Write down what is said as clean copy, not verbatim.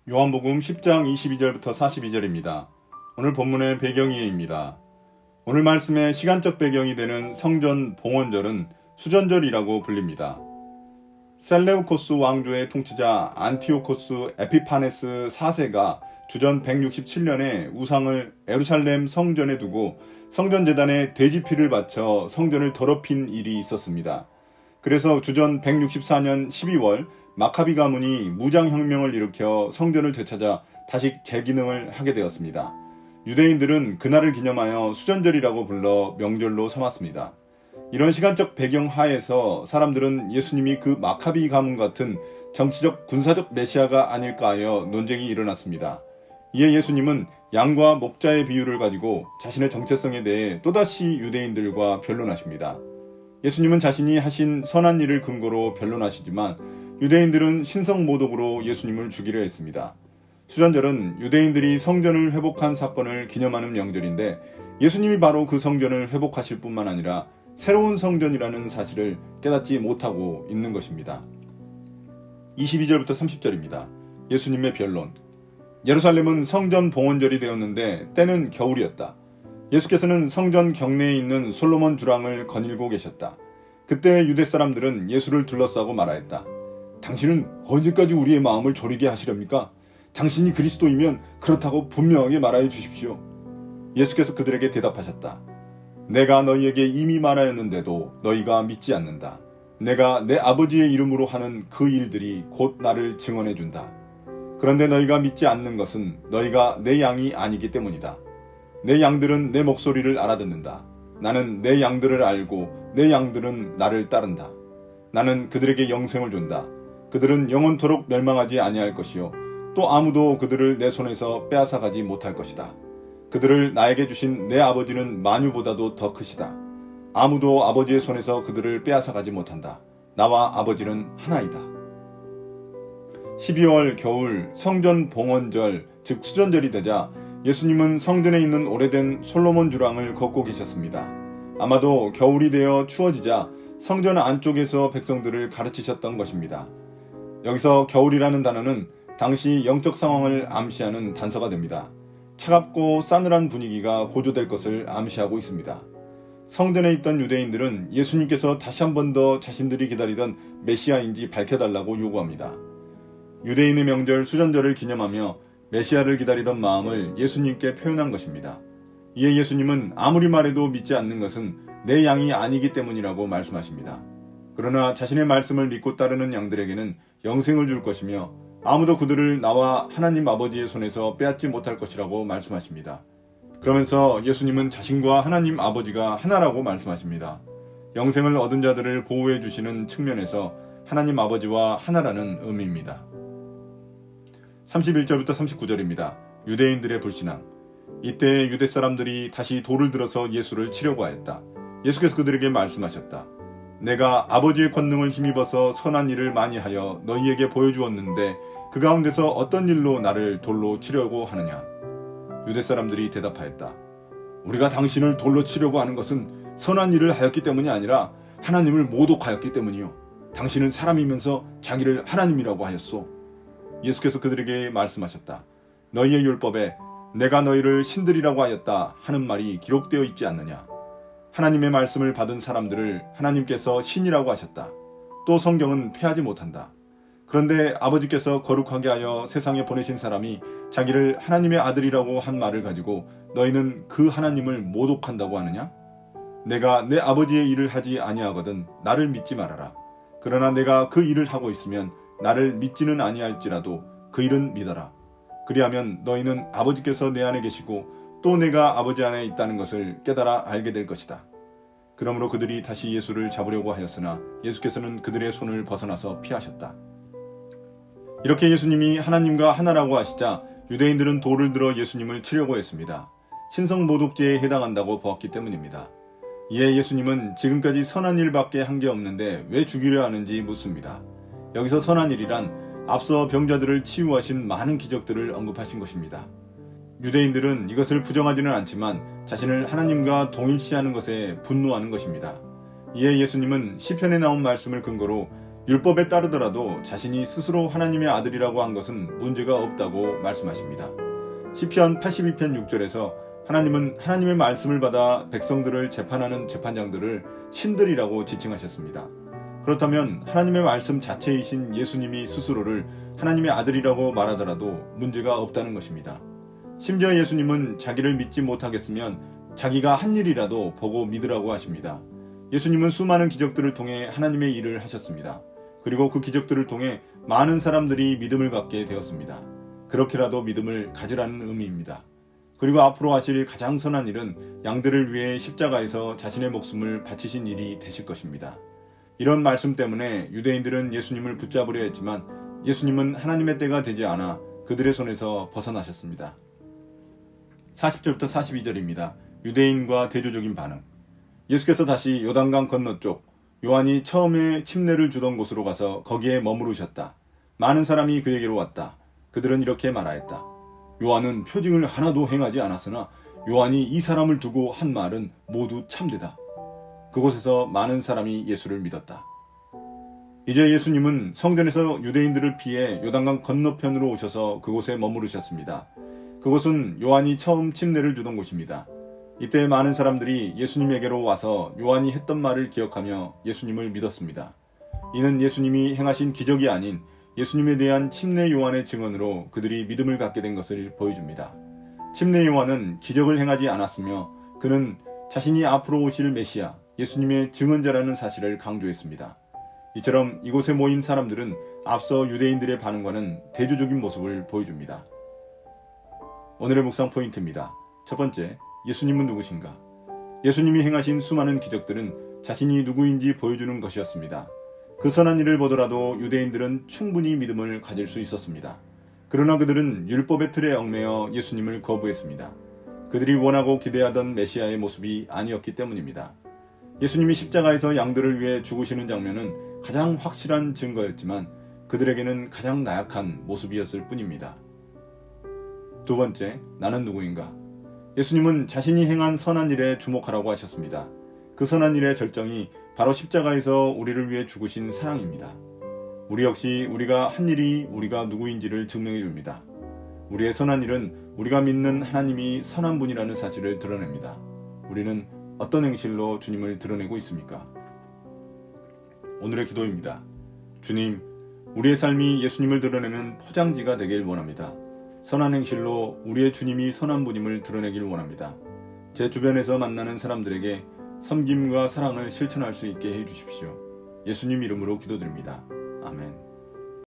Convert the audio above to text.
요한복음 10장 22절부터 42절입니다. 오늘 본문의 배경이입니다. 오늘 말씀의 시간적 배경이 되는 성전 봉헌절은 수전절이라고 불립니다. 셀레우코스 왕조의 통치자 안티오코스 에피파네스 4세가 주전 167년에 우상을 예루살렘 성전에 두고 성전 제단에 돼지피를 바쳐 성전을 더럽힌 일이 있었습니다. 그래서 주전 164년 12월 마카비 가문이 무장혁명을 일으켜 성전을 되찾아 다시 재기능을 하게 되었습니다. 유대인들은 그날을 기념하여 수전절이라고 불러 명절로 삼았습니다. 이런 시간적 배경 하에서 사람들은 예수님이 그 마카비 가문 같은 정치적 군사적 메시아가 아닐까 하여 논쟁이 일어났습니다. 이에 예수님은 양과 목자의 비유를 가지고 자신의 정체성에 대해 또다시 유대인들과 변론하십니다. 예수님은 자신이 하신 선한 일을 근거로 변론하시지만 유대인들은 신성모독으로 예수님을 죽이려 했습니다. 수전절은 유대인들이 성전을 회복한 사건을 기념하는 명절인데 예수님이 바로 그 성전을 회복하실 뿐만 아니라 새로운 성전이라는 사실을 깨닫지 못하고 있는 것입니다. 22절부터 30절입니다. 예수님의 변론. 예루살렘은 성전 봉헌절이 되었는데 때는 겨울이었다. 예수께서는 성전 경내에 있는 솔로몬 주랑을 거닐고 계셨다. 그때 유대 사람들은 예수를 둘러싸고 말하였다. 당신은 언제까지 우리의 마음을 졸이게 하시렵니까? 당신이 그리스도이면 그렇다고 분명하게 말하여 주십시오. 예수께서 그들에게 대답하셨다. 내가 너희에게 이미 말하였는데도 너희가 믿지 않는다. 내가 내 아버지의 이름으로 하는 그 일들이 곧 나를 증언해 준다. 그런데 너희가 믿지 않는 것은 너희가 내 양이 아니기 때문이다. 내 양들은 내 목소리를 알아듣는다. 나는 내 양들을 알고 내 양들은 나를 따른다. 나는 그들에게 영생을 준다. 그들은 영원토록 멸망하지 아니할 것이요 또 아무도 그들을 내 손에서 빼앗아가지 못할 것이다. 그들을 나에게 주신 내 아버지는 만유보다도 더 크시다. 아무도 아버지의 손에서 그들을 빼앗아가지 못한다. 나와 아버지는 하나이다. 12월 겨울 성전 봉헌절 즉 수전절이 되자 예수님은 성전에 있는 오래된 솔로몬 주랑을 걷고 계셨습니다. 아마도 겨울이 되어 추워지자 성전 안쪽에서 백성들을 가르치셨던 것입니다. 여기서 겨울이라는 단어는 당시 영적 상황을 암시하는 단서가 됩니다. 차갑고 싸늘한 분위기가 고조될 것을 암시하고 있습니다. 성전에 있던 유대인들은 예수님께서 다시 한 번 더 자신들이 기다리던 메시아인지 밝혀달라고 요구합니다. 유대인의 명절 수전절을 기념하며 메시아를 기다리던 마음을 예수님께 표현한 것입니다. 이에 예수님은 아무리 말해도 믿지 않는 것은 내 양이 아니기 때문이라고 말씀하십니다. 그러나 자신의 말씀을 믿고 따르는 양들에게는 영생을 줄 것이며 아무도 그들을 나와 하나님 아버지의 손에서 빼앗지 못할 것이라고 말씀하십니다. 그러면서 예수님은 자신과 하나님 아버지가 하나라고 말씀하십니다. 영생을 얻은 자들을 보호해 주시는 측면에서 하나님 아버지와 하나라는 의미입니다. 31절부터 39절입니다. 유대인들의 불신앙. 이때 유대 사람들이 다시 돌을 들어서 예수를 치려고 하였다. 예수께서 그들에게 말씀하셨다. 내가 아버지의 권능을 힘입어서 선한 일을 많이 하여 너희에게 보여주었는데 그 가운데서 어떤 일로 나를 돌로 치려고 하느냐? 유대 사람들이 대답하였다. 우리가 당신을 돌로 치려고 하는 것은 선한 일을 하였기 때문이 아니라 하나님을 모독하였기 때문이요. 당신은 사람이면서 자기를 하나님이라고 하였소. 예수께서 그들에게 말씀하셨다. 너희의 율법에 내가 너희를 신들이라고 하였다 하는 말이 기록되어 있지 않느냐? 하나님의 말씀을 받은 사람들을 하나님께서 신이라고 하셨다. 또 성경은 폐하지 못한다. 그런데 아버지께서 거룩하게 하여 세상에 보내신 사람이 자기를 하나님의 아들이라고 한 말을 가지고 너희는 그 하나님을 모독한다고 하느냐? 내가 내 아버지의 일을 하지 아니하거든 나를 믿지 말아라. 그러나 내가 그 일을 하고 있으면 나를 믿지는 아니할지라도 그 일은 믿어라. 그리하면 너희는 아버지께서 내 안에 계시고 또 내가 아버지 안에 있다는 것을 깨달아 알게 될 것이다. 그러므로 그들이 다시 예수를 잡으려고 하였으나 예수께서는 그들의 손을 벗어나서 피하셨다. 이렇게 예수님이 하나님과 하나라고 하시자 유대인들은 돌을 들어 예수님을 치려고 했습니다. 신성모독죄에 해당한다고 보았기 때문입니다. 이에 예수님은 지금까지 선한 일밖에 한 게 없는데 왜 죽이려 하는지 묻습니다. 여기서 선한 일이란 앞서 병자들을 치유하신 많은 기적들을 언급하신 것입니다. 유대인들은 이것을 부정하지는 않지만 자신을 하나님과 동일시하는 것에 분노하는 것입니다. 이에 예수님은 시편에 나온 말씀을 근거로 율법에 따르더라도 자신이 스스로 하나님의 아들이라고 한 것은 문제가 없다고 말씀하십니다. 시편 82편 6절에서 하나님은 하나님의 말씀을 받아 백성들을 재판하는 재판장들을 신들이라고 지칭하셨습니다. 그렇다면 하나님의 말씀 자체이신 예수님이 스스로를 하나님의 아들이라고 말하더라도 문제가 없다는 것입니다. 심지어 예수님은 자기를 믿지 못하겠으면 자기가 한 일이라도 보고 믿으라고 하십니다. 예수님은 수많은 기적들을 통해 하나님의 일을 하셨습니다. 그리고 그 기적들을 통해 많은 사람들이 믿음을 갖게 되었습니다. 그렇게라도 믿음을 가지라는 의미입니다. 그리고 앞으로 하실 가장 선한 일은 양들을 위해 십자가에서 자신의 목숨을 바치신 일이 되실 것입니다. 이런 말씀 때문에 유대인들은 예수님을 붙잡으려 했지만 예수님은 하나님의 때가 되지 않아 그들의 손에서 벗어나셨습니다. 40절부터 42절입니다. 유대인과 대조적인 반응. 예수께서 다시 요단강 건너쪽 요한이 처음에 침례를 주던 곳으로 가서 거기에 머무르셨다. 많은 사람이 그에게로 왔다. 그들은 이렇게 말하였다. 요한은 표징을 하나도 행하지 않았으나 요한이 이 사람을 두고 한 말은 모두 참되다. 그곳에서 많은 사람이 예수를 믿었다. 이제 예수님은 성전에서 유대인들을 피해 요단강 건너편으로 오셔서 그곳에 머무르셨습니다. 그곳은 요한이 처음 침례를 주던 곳입니다. 이때 많은 사람들이 예수님에게로 와서 요한이 했던 말을 기억하며 예수님을 믿었습니다. 이는 예수님이 행하신 기적이 아닌 예수님에 대한 침례 요한의 증언으로 그들이 믿음을 갖게 된 것을 보여줍니다. 침례 요한은 기적을 행하지 않았으며 그는 자신이 앞으로 오실 메시아, 예수님의 증언자라는 사실을 강조했습니다. 이처럼 이곳에 모인 사람들은 앞서 유대인들의 반응과는 대조적인 모습을 보여줍니다. 오늘의 묵상 포인트입니다. 첫 번째, 예수님은 누구신가? 예수님이 행하신 수많은 기적들은 자신이 누구인지 보여주는 것이었습니다. 그 선한 일을 보더라도 유대인들은 충분히 믿음을 가질 수 있었습니다. 그러나 그들은 율법의 틀에 얽매여 예수님을 거부했습니다. 그들이 원하고 기대하던 메시아의 모습이 아니었기 때문입니다. 예수님이 십자가에서 양들을 위해 죽으시는 장면은 가장 확실한 증거였지만 그들에게는 가장 나약한 모습이었을 뿐입니다. 두 번째, 나는 누구인가? 예수님은 자신이 행한 선한 일에 주목하라고 하셨습니다. 그 선한 일의 절정이 바로 십자가에서 우리를 위해 죽으신 사랑입니다. 우리 역시 우리가 한 일이 우리가 누구인지를 증명해 줍니다. 우리의 선한 일은 우리가 믿는 하나님이 선한 분이라는 사실을 드러냅니다. 우리는 어떤 행실로 주님을 드러내고 있습니까? 오늘의 기도입니다. 주님, 우리의 삶이 예수님을 드러내는 포장지가 되길 원합니다. 선한 행실로 우리의 주님이 선한 분임을 드러내길 원합니다. 제 주변에서 만나는 사람들에게 섬김과 사랑을 실천할 수 있게 해주십시오. 예수님 이름으로 기도드립니다. 아멘.